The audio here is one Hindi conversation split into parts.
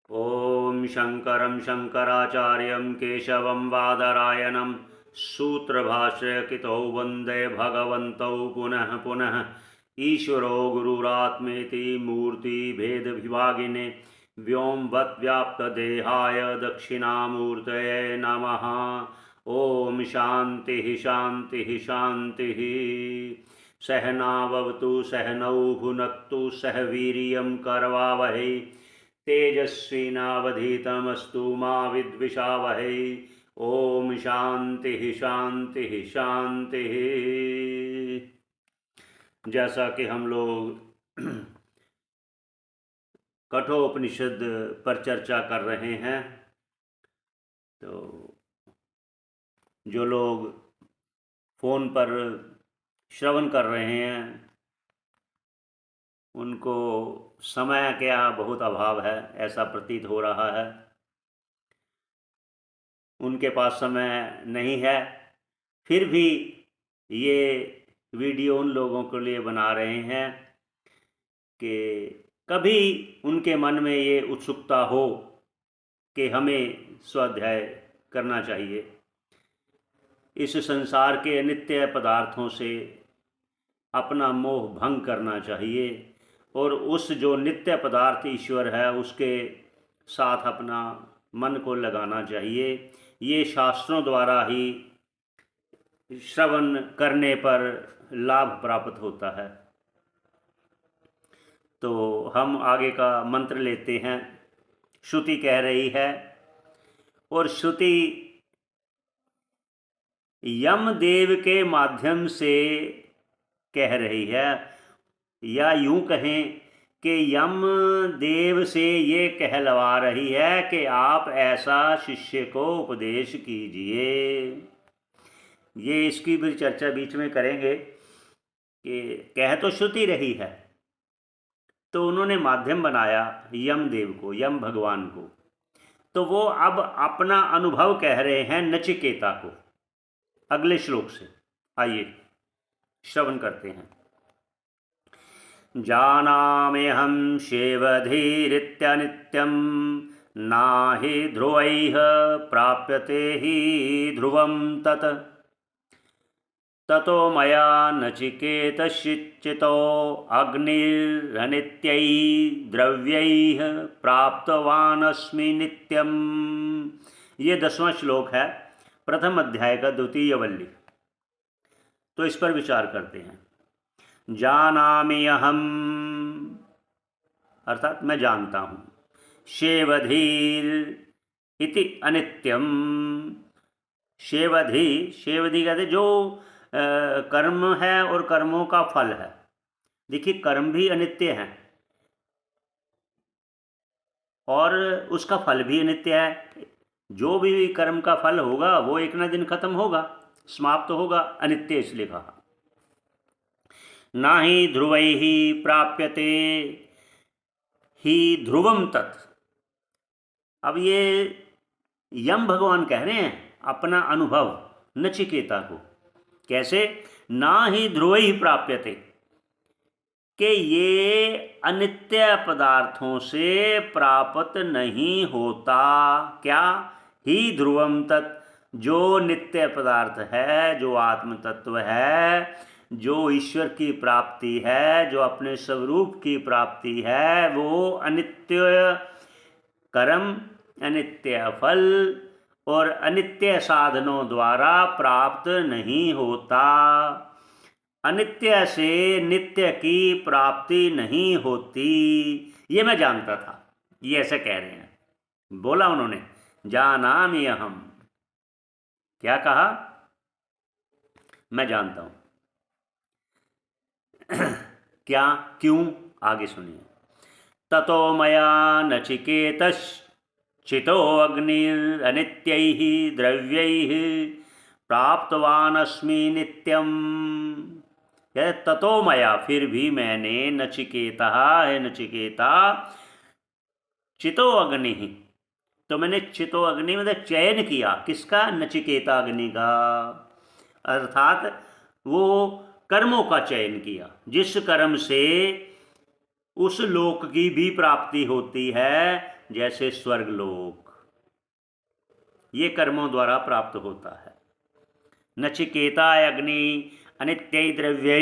ॐ शङ्करं शङ्कराचार्यं केशवं बादरायणं सूत्रभाष्यकृतौ वन्दे भगवन्तौ पुनः पुनः। ईश्वरो गुरुरात्मेति मूर्तिभेदविभागिने व्योमवद्व्याप्तदेहाय दक्षिणामूर्तये नमः। ॐ शान्तिः शान्तिः शान्तिः। सहनाववतु सहनौ भुनक्तु सह वीर्यं करवावहै तेजस्विनावधीतमस्तु मा विद्विषावहै। ओम शांति शांति शांति। जैसा कि हम लोग कठोपनिषद पर चर्चा कर रहे हैं, तो जो लोग फ़ोन पर श्रवण कर रहे हैं उनको समय का बहुत अभाव है, ऐसा प्रतीत हो रहा है। उनके पास समय नहीं है, फिर भी ये वीडियो उन लोगों के लिए बना रहे हैं कि कभी उनके मन में ये उत्सुकता हो कि हमें स्वाध्याय करना चाहिए, इस संसार के नित्य पदार्थों से अपना मोह भंग करना चाहिए और उस जो नित्य पदार्थ ईश्वर है उसके साथ अपना मन को लगाना चाहिए। ये शास्त्रों द्वारा ही श्रवण करने पर लाभ प्राप्त होता है। तो हम आगे का मंत्र लेते हैं। श्रुति कह रही है, और श्रुति यमदेव के माध्यम से कह रही है, या यूं कहें कि यम देव से ये कहलवा रही है कि आप ऐसा शिष्य को उपदेश कीजिए। ये इसकी भी चर्चा बीच में करेंगे कि कह तो श्रुति रही है, तो उन्होंने माध्यम बनाया यम देव को, यम भगवान को, तो वो अब अपना अनुभव कह रहे हैं नचिकेता को अगले श्लोक से। आइए श्रवण करते हैं। जानाम्यहं शेवधीरित्यनित्यं नाहि ध्रुवैः प्राप्यते हि ध्रुवं तत् ततो मया नचिकेतश्चितो अग्निरनित्यैः द्रव्यैः प्राप्तवानस्मि नित्यं। ये 10वां श्लोक है प्रथम अध्याय का 2य वल्ली। तो इस पर विचार करते हैं। जानामि अहम अर्थात मैं जानता हूँ, शेवधीर इति अनित्यम। शेवधी, शेवधी कहते जो कर्म है और कर्मों का फल है। देखिए कर्म भी अनित्य है और उसका फल भी अनित्य है। जो भी कर्म का फल होगा वो एक ना दिन खत्म होगा, समाप्त होगा, अनित्य इसलिए कहा। ना ही ध्रुवैः प्राप्यते ही ध्रुवम तत्। अब ये यम भगवान कह रहे हैं अपना अनुभव नचिकेता को, कैसे? ना ही ध्रुवैः प्राप्यते, कि ये अनित्य पदार्थों से प्राप्त नहीं होता। क्या? ही ध्रुवम तत्, जो नित्य पदार्थ है, जो आत्म तत्व है, जो ईश्वर की प्राप्ति है, जो अपने स्वरूप की प्राप्ति है, वो अनित्य कर्म, अनित्य फल और अनित्य साधनों द्वारा प्राप्त नहीं होता। अनित्य से नित्य की प्राप्ति नहीं होती। ये मैं जानता था। ये ऐसे कह रहे हैं, बोला उन्होंने जानामि अहम्। क्या कहा? मैं जानता हूं। क्या? क्यों? आगे सुनिए। ततो मया नचिकेतश्चितो अग्निरनित्यैः द्रव्यैः प्राप्तवानस्मि नित्यम। ततो मया, फिर भी मैंने, नचिकेता है नचिकेता, चितो अग्नि, तो मैंने चितो अग्नि मतलब चयन किया। किसका? नचिकेता अग्नि का। अर्थात वो कर्मों का चयन किया, जिस कर्म से उस लोक की भी प्राप्ति होती है, जैसे स्वर्गलोक, ये कर्मों द्वारा प्राप्त होता है। नचिकेता अग्नि अनित्य द्रव्य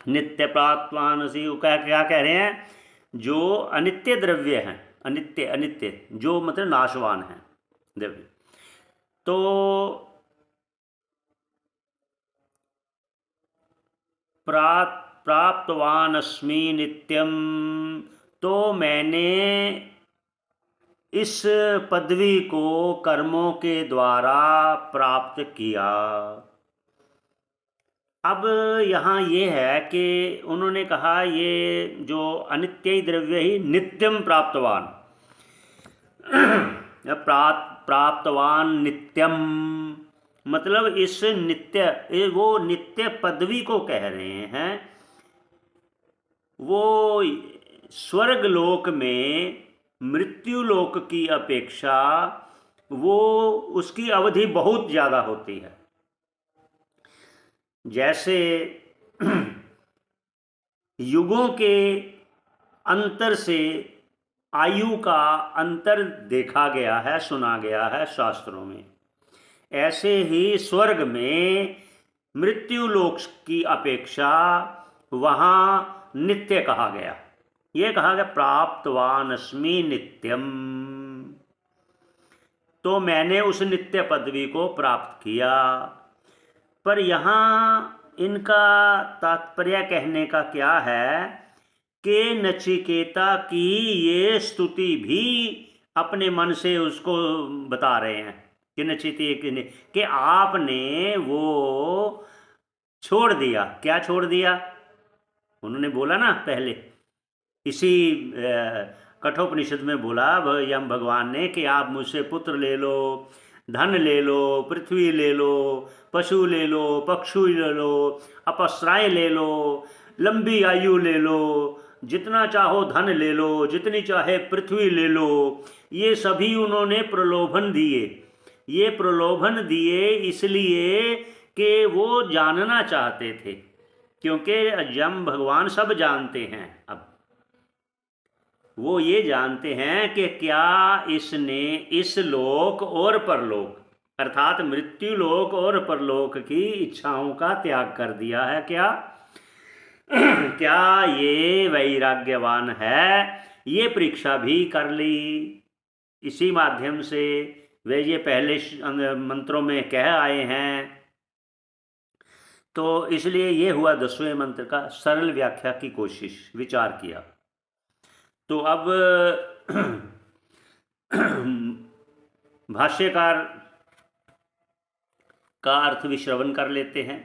नित्य प्राप्तवानसी, क्या क्या कह रहे हैं, जो अनित्य द्रव्य हैं, अनित्य अनित्य जो मतलब नाशवान है द्रव्य, तो प्राप्तवान अस्मि नित्यम, तो मैंने इस पदवी को कर्मों के द्वारा प्राप्त किया। अब यहाँ ये है कि उन्होंने कहा ये जो अनित्य द्रव्य ही नित्यम प्राप्तवान, प्राप्तवान नित्यम मतलब इस नित्य, वो नित्य पदवी को कह रहे हैं। वो स्वर्ग लोक में मृत्यु लोक की अपेक्षा वो उसकी अवधि बहुत ज़्यादा होती है। जैसे युगों के अंतर से आयु का अंतर देखा गया है, सुना गया है शास्त्रों में, ऐसे ही स्वर्ग में मृत्यु लोक की अपेक्षा वहाँ नित्य कहा गया। ये कहा गया प्राप्तवान अस्मि नित्यम, तो मैंने उस नित्य पदवी को प्राप्त किया। पर यहाँ इनका तात्पर्य कहने का क्या है कि नचिकेता की ये स्तुति भी अपने मन से उसको बता रहे हैं कि नचिकेता कि आपने वो छोड़ दिया। क्या छोड़ दिया? उन्होंने बोला ना पहले, इसी कठोपनिषद में बोला यम भगवान ने कि आप मुझसे पुत्र ले लो, धन ले लो, पृथ्वी ले लो, पशु ले लो, पक्षु ले लो, अपस्राएं ले लो, लंबी आयु ले लो, जितना चाहो धन ले लो, जितनी चाहे पृथ्वी ले लो। ये सभी उन्होंने प्रलोभन दिए। ये प्रलोभन दिए इसलिए कि वो जानना चाहते थे, क्योंकि यम भगवान सब जानते हैं। अब वो ये जानते हैं कि क्या इसने इस लोक और परलोक अर्थात मृत्यु लोक और परलोक की इच्छाओं का त्याग कर दिया है क्या? क्या ये वैराग्यवान है? ये परीक्षा भी कर ली। इसी माध्यम से वे ये पहले मंत्रों में कह आए हैं। तो इसलिए ये हुआ 10वें मंत्र का सरल व्याख्या की कोशिश, विचार किया। तो अब भाष्यकार का अर्थ भी श्रवण कर लेते हैं।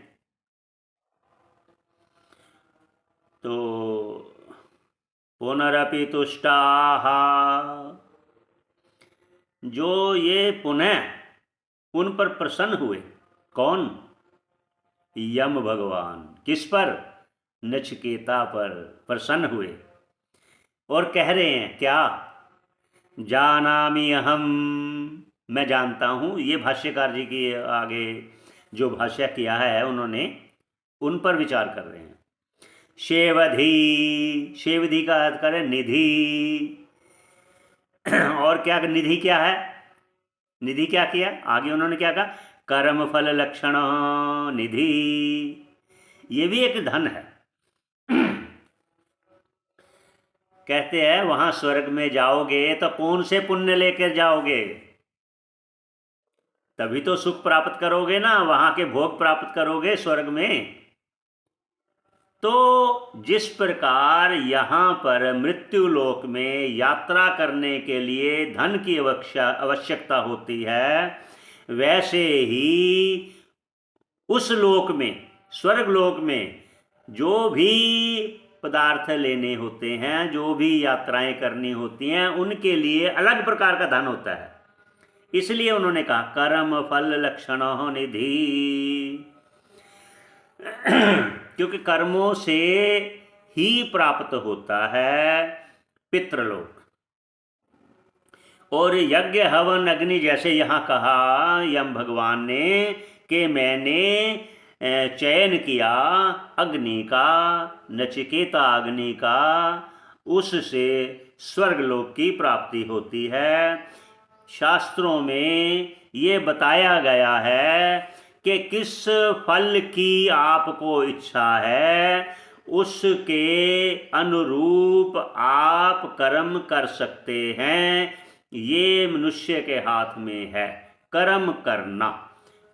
तो पुनरपि तुष्टाः, जो ये पुनः उन पर प्रसन्न हुए। कौन? यम भगवान। किस पर? नचिकेता पर प्रसन्न हुए और कह रहे हैं क्या? जानामि अहम, मैं जानता हूँ। ये भाष्यकार जी की आगे जो भाष्य किया है उन्होंने, उन पर विचार कर रहे हैं। शेवधि, शेवधि का अर्थ करें निधि। और क्या निधि क्या है? निधि क्या किया? आगे उन्होंने क्या कहा? कर्म फल लक्षण निधि। ये भी एक धन है। कहते हैं वहां स्वर्ग में जाओगे तो कौन से पुण्य लेकर जाओगे? तभी तो सुख प्राप्त करोगे ना, वहां के भोग प्राप्त करोगे स्वर्ग में। तो जिस प्रकार यहाँ पर मृत्यु लोक में यात्रा करने के लिए धन की आवश्यकता होती है, वैसे ही उस लोक में, स्वर्ग लोक में जो भी पदार्थ लेने होते हैं, जो भी यात्राएं करनी होती हैं, उनके लिए अलग प्रकार का धन होता है। इसलिए उन्होंने कहा कर्म फल लक्षण निधि, क्योंकि कर्मों से ही प्राप्त होता है पितृलोक। और यज्ञ हवन अग्नि, जैसे यहाँ कहा यम भगवान ने कि मैंने चयन किया अग्नि का, नचिकेता अग्नि का, उससे स्वर्गलोक की प्राप्ति होती है। शास्त्रों में ये बताया गया है कि किस फल की आपको इच्छा है उसके अनुरूप आप कर्म कर सकते हैं। ये मनुष्य के हाथ में है, कर्म करना,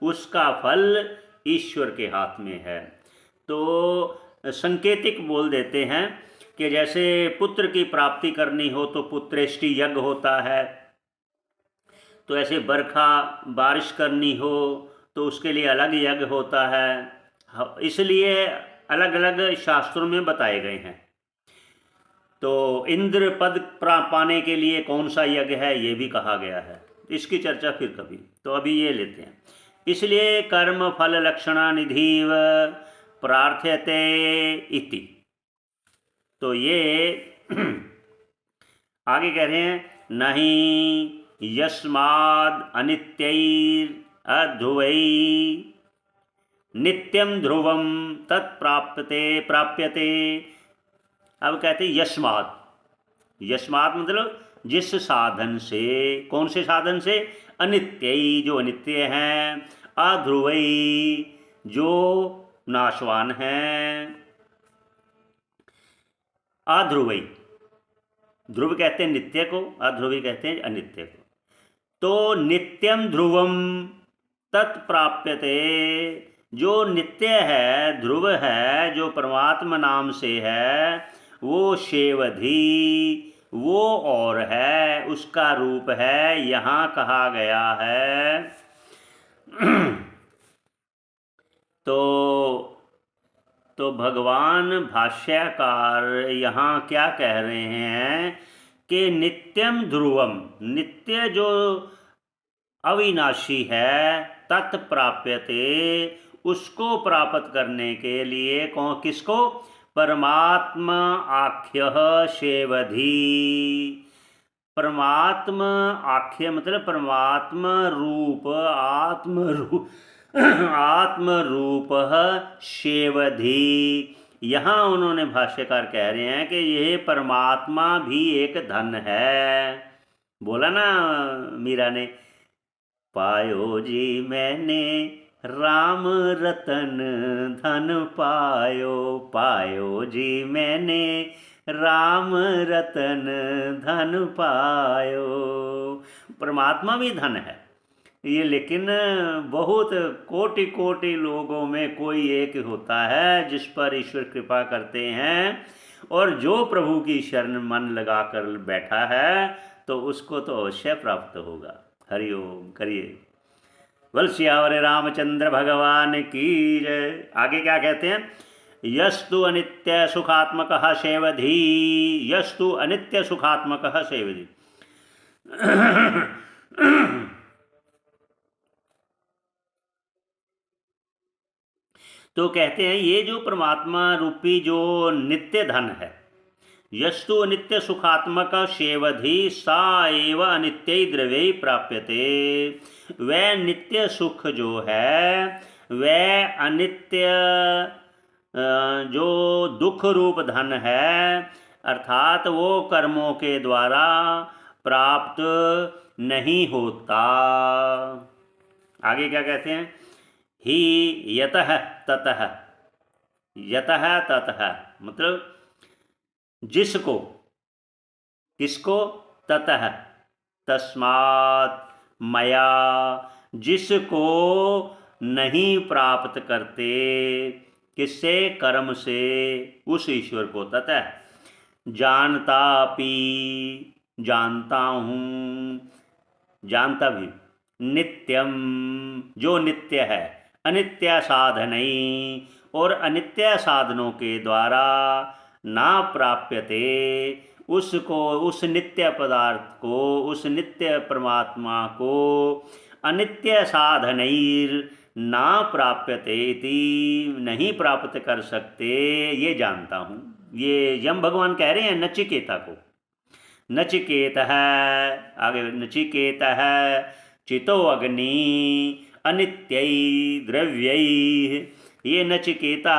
उसका फल ईश्वर के हाथ में है। तो संकेतिक बोल देते हैं कि जैसे पुत्र की प्राप्ति करनी हो तो पुत्रेष्टि यज्ञ होता है, तो ऐसे बरखा बारिश करनी हो तो उसके लिए अलग यज्ञ होता है। इसलिए अलग अलग शास्त्रों में बताए गए हैं। तो इंद्र पद पाने के लिए कौन सा यज्ञ है ये भी कहा गया है। इसकी चर्चा फिर कभी। तो अभी ये लेते हैं। इसलिए कर्म फल लक्षणा निधिव प्रार्थ्यते इति। तो ये आगे कह रहे हैं, नहीं यस्माद् अनित्यैर् अध्रुवै नित्यम ध्रुवम प्राप्यते। अब कहते हैं यस्मात्। यस्मात् मतलब जिस साधन से, कौन से साधन से? अनित्यई, जो अनित्य हैं, अध्रुवई, जो नाशवान हैं। अध्रुवई, ध्रुव कहते हैं नित्य को, अध्रुवी कहते हैं अनित्य को। तो नित्यम ध्रुवम तत्प्राप्यते, जो नित्य है, ध्रुव है, जो परमात्मा नाम से है, वो शेवधी, वो और है, उसका रूप है, यहाँ कहा गया है। तो भगवान भाष्यकार यहाँ क्या कह रहे हैं कि नित्यम ध्रुवम, नित्य जो अविनाशी है, तत्प्राप्यते, उसको प्राप्त करने के लिए किसको? परमात्मा आख्यः शेवधी। परमात्मा आख्य मतलब परमात्मा रूप, आत्म रूप शेवधी। यहाँ उन्होंने भाष्यकार कह रहे हैं कि यह परमात्मा भी एक धन है। बोला ना मीरा ने, पायो जी मैंने राम रतन धन पायो, पायो जी मैंने राम रतन धन पायो। परमात्मा भी धन है ये, लेकिन बहुत कोटि कोटि लोगों में कोई एक होता है जिस पर ईश्वर कृपा करते हैं, और जो प्रभु की शरण मन लगाकर बैठा है तो उसको तो अवश्य प्राप्त होगा। हरिओम। करिए बोल सियावर रामचंद्र भगवान की जय। आगे क्या कहते हैं? यस्तु अनित्य सुखात्मकः सेवधी, यस्तु अनित्य सुखात्मकः सेवधी। तो कहते हैं ये जो परमात्मा रूपी जो नित्य धन है, यस्तु अनित्य सुखात्मक शेवधि सा एव अनित्य द्रव्य प्राप्यते। वह नित्य सुख जो है, वह अनित्य जो दुख रूप धन है, अर्थात वो कर्मों के द्वारा प्राप्त नहीं होता। आगे क्या कहते हैं? ही यतः ततः, यतः ततः मतलब जिसको, किसको? ततः, तस्मात्, मया, जिसको नहीं प्राप्त करते, किससे? कर्म से, उस ईश्वर को। ततः जानता पी, जानता हूँ, जानता भी, नित्यम, जो नित्य है, अनित्य साधनई, और अनित्य साधनों के द्वारा ना प्राप्यते, उसको, उस नित्य पदार्थ को, उस नित्य परमात्मा को अनित्य साधनैर ना प्राप्यते इति, नहीं प्राप्त कर सकते, ये जानता हूँ। ये यम भगवान कह रहे हैं नचिकेता को। नचिकेतः, आगे नचिकेतः चितो अग्नि अनित्यै द्रव्यै। ये नचिकेता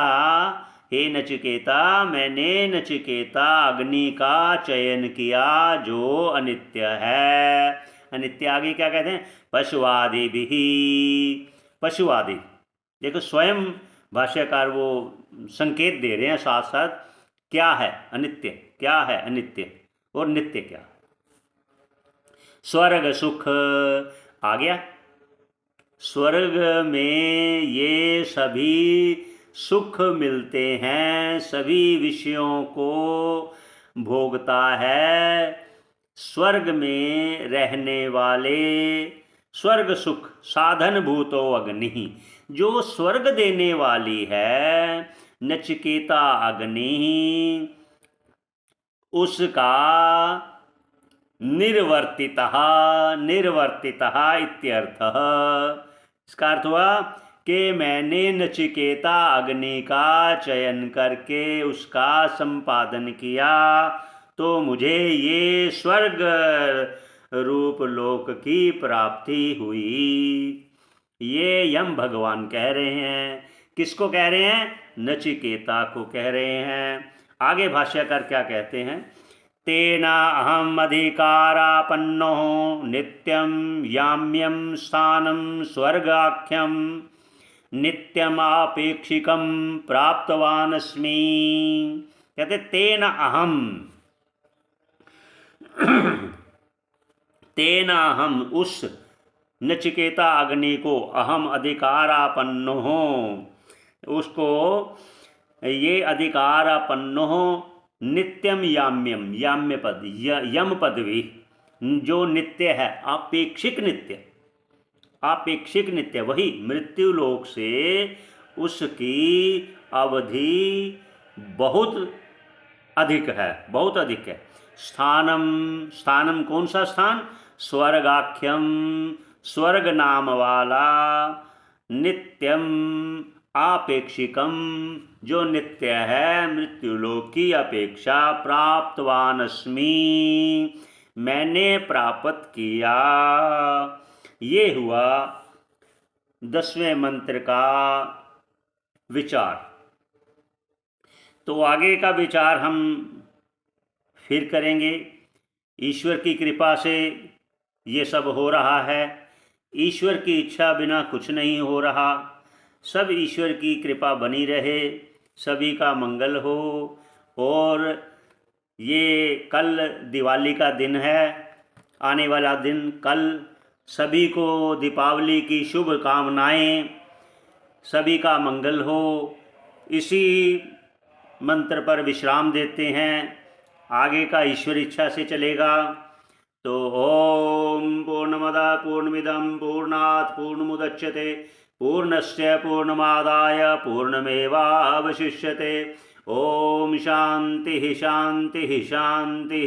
हे नचिकेता, मैंने नचिकेता अग्नि का चयन किया जो अनित्य है। अनित्य आगे क्या कहते हैं? पशुआदि भी। पशुआदि, देखो स्वयं भाष्यकार वो संकेत दे रहे हैं साथ साथ, क्या है अनित्य, क्या है अनित्य और नित्य क्या। स्वर्ग सुख आ गया। स्वर्ग में ये सभी सुख मिलते हैं, सभी विषयों को भोगता है। स्वर्ग में रहने वाले स्वर्ग सुख साधन भूतो अग्नि, जो स्वर्ग देने वाली है नचिकेता अग्नि, उसका निर्वर्तितः, निर्वर्तितः इत्यर्थः। इसका अर्थ हुआ कि मैंने नचिकेता अग्नि का चयन करके उसका संपादन किया तो मुझे ये स्वर्ग रूप लोक की प्राप्ति हुई। ये यम भगवान कह रहे हैं। किसको कह रहे हैं? नचिकेता को कह रहे हैं। आगे भाष्यकार क्या कहते हैं? तेना अहम अधिकारापन्नो नित्यं याम्यं स्थानं स्वर्गाख्यं नित्यमापेक्षिकं प्राप्तवानस्मि। कहते तेना अहम, तेना हम, उस नचिकेता अग्नि को, अहम अधिकारापन्नो हो, उसको ये अधिकारापन्नो हो, नित्यम याम्यम, याम्य पद, यम पदवी, जो नित्य है, आपेक्षिक नित्य, आपेक्षिक नित्य, वही मृत्यु लोक से उसकी अवधि बहुत अधिक है, बहुत अधिक है। स्थानम, स्थानम कौन सा स्थान? स्वर्गाख्यम, स्वर्ग नाम वाला, नित्यम आपेक्षिकम, जो नित्य है मृत्युलोक की अपेक्षा, प्राप्तवान अस्मि, मैंने प्राप्त किया। ये हुआ 10वें मंत्र का विचार। तो आगे का विचार हम फिर करेंगे। ईश्वर की कृपा से ये सब हो रहा है। ईश्वर की इच्छा बिना कुछ नहीं हो रहा। सब ईश्वर की कृपा बनी रहे, सभी का मंगल हो। और ये कल दिवाली का दिन है, आने वाला दिन कल, सभी को दीपावली की शुभ कामनाएं, सभी का मंगल हो। इसी मंत्र पर विश्राम देते हैं। आगे का ईश्वर इच्छा से चलेगा। तो ओम पूर्णमदा पूर्णमिदं पूर्णात् पूर्णमुदच्यते पूर्णस्य पूर्णमादाय पूर्णमेवावशिष्यते। ओम शांति शांति शांति।